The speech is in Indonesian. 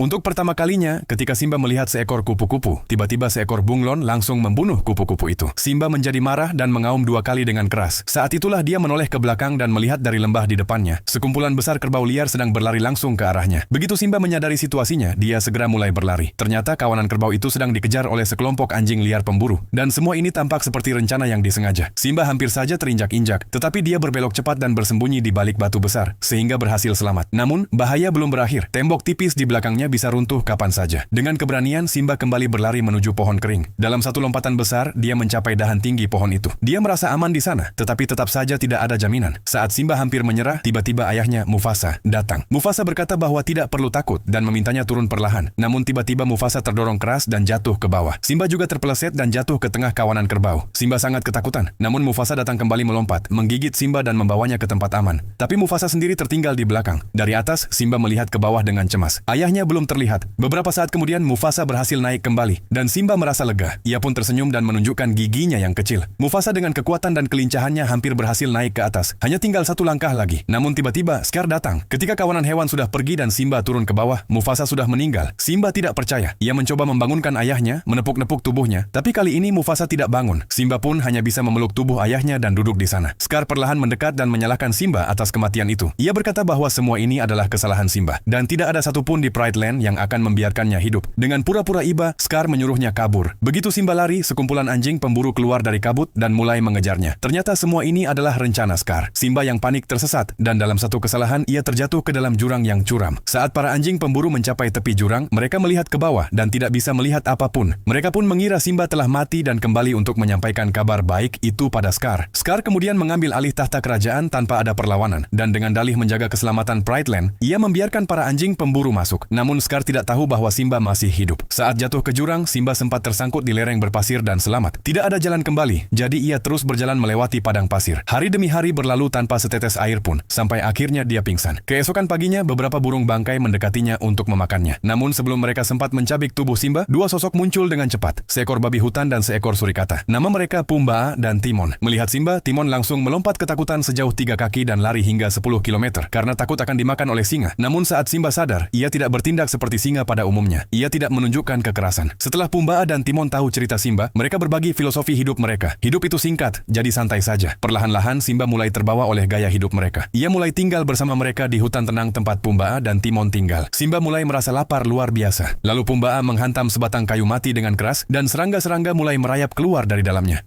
Untuk pertama kalinya, ketika Simba melihat seekor kupu-kupu, tiba-tiba seekor bunglon langsung membunuh kupu-kupu itu. Simba menjadi marah dan mengaum 2 kali dengan keras. Saat itulah dia menoleh ke belakang dan melihat dari lembah di depannya. Sekumpulan besar kerbau liar sedang berlari langsung ke arahnya. Begitu Simba menyadari situasinya, dia segera mulai berlari. Ternyata kawanan kerbau itu sedang dikejar oleh sekelompok anjing liar pemburu. Dan semua ini tampak seperti rencana yang disengaja. Simba hampir saja terinjak-injak, tetapi dia berbelok cepat dan bersembunyi di balik batu besar, sehingga berhasil selamat. Namun, bahaya belum berakhir. Tembok tipis di belakangnya bisa runtuh kapan saja. Dengan keberanian, Simba kembali berlari menuju pohon kering. Dalam satu lompatan besar, dia mencapai dahan tinggi pohon itu. Dia merasa aman di sana, tetapi tetap saja tidak ada jaminan. Saat Simba hampir menyerah, tiba-tiba ayahnya, Mufasa, datang. Mufasa berkata bahwa tidak perlu takut dan memintanya turun perlahan. Namun tiba-tiba Mufasa terdorong keras dan jatuh ke bawah. Simba juga terpeleset dan jatuh ke tengah kawanan kerbau. Simba sangat ketakutan, namun Mufasa datang kembali melompat, menggigit Simba dan membawanya ke tempat aman. Tapi Mufasa sendiri tertinggal di belakang. Dari atas, Simba melihat ke bawah dengan cemas. Ayahnya belum terlihat. Beberapa saat kemudian Mufasa berhasil naik kembali, dan Simba merasa lega. Ia pun tersenyum dan menunjukkan giginya yang kecil. Mufasa dengan kekuatan dan kelincahannya hampir berhasil naik ke atas. Hanya tinggal satu langkah lagi. Namun tiba-tiba Scar datang. Ketika kawanan hewan sudah pergi dan Simba turun ke bawah, Mufasa sudah meninggal. Simba tidak percaya. Ia mencoba membangunkan ayahnya, menepuk-nepuk tubuhnya. Tapi kali ini Mufasa tidak bangun. Simba pun hanya bisa memeluk tubuh ayahnya dan duduk di sana. Scar perlahan mendekat dan menyalahkan Simba atas kematian itu. Ia berkata bahwa semua ini adalah kesalahan Simba, dan tidak ada satupun di Pride Land yang akan membiarkannya hidup. Dengan pura-pura iba, Scar menyuruhnya kabur. Begitu Simba lari, sekumpulan anjing pemburu keluar dari kabut dan mulai mengejarnya. Ternyata semua ini adalah rencana Scar. Simba yang panik tersesat, dan dalam satu kesalahan ia terjatuh ke dalam jurang yang curam. Saat para anjing pemburu mencapai tepi jurang, mereka melihat ke bawah dan tidak bisa melihat apapun. Mereka pun mengira Simba telah mati dan kembali untuk menyampaikan kabar baik itu pada Scar. Scar kemudian mengambil alih tahta kerajaan tanpa ada perlawanan, dan dengan dalih menjaga keselamatan Pride Land, ia membiarkan para anjing pemburu masuk. Namun Scar tidak tahu bahwa Simba masih hidup. Saat jatuh ke jurang, Simba sempat tersangkut di lereng berpasir dan selamat. Tidak ada jalan kembali, jadi ia terus berjalan melewati padang pasir. Hari demi hari berlalu tanpa setetes air pun, sampai akhirnya dia pingsan. Keesokan paginya, beberapa burung bangkai mendekatinya untuk memakannya. Namun sebelum mereka sempat mencabik tubuh Simba, 2 sosok muncul dengan cepat. Seekor babi hutan dan seekor surikata. Nama mereka Pumbaa dan Timon. Melihat Simba, Timon langsung melompat ketakutan sejauh 3 kaki dan lari hingga 10 km karena takut akan dimakan oleh singa. Namun saat Simba sadar, ia tidak bertindak seperti singa pada umumnya. Ia tidak menunjukkan kekerasan. Setelah Pumbaa dan Timon tahu cerita Simba, mereka berbagi filosofi hidup mereka. Hidup itu singkat, jadi santai saja. Perlahan-lahan Simba mulai terbawa oleh gaya hidup mereka. Ia mulai tinggal bersama mereka di hutan tenang tempat Pumbaa dan Timon tinggal. Simba mulai merasa lapar luar biasa. Lalu Pumbaa menghantam sebatang kayu mati dengan keras dan serangga-serangga mulai merayap keluar dari dalamnya.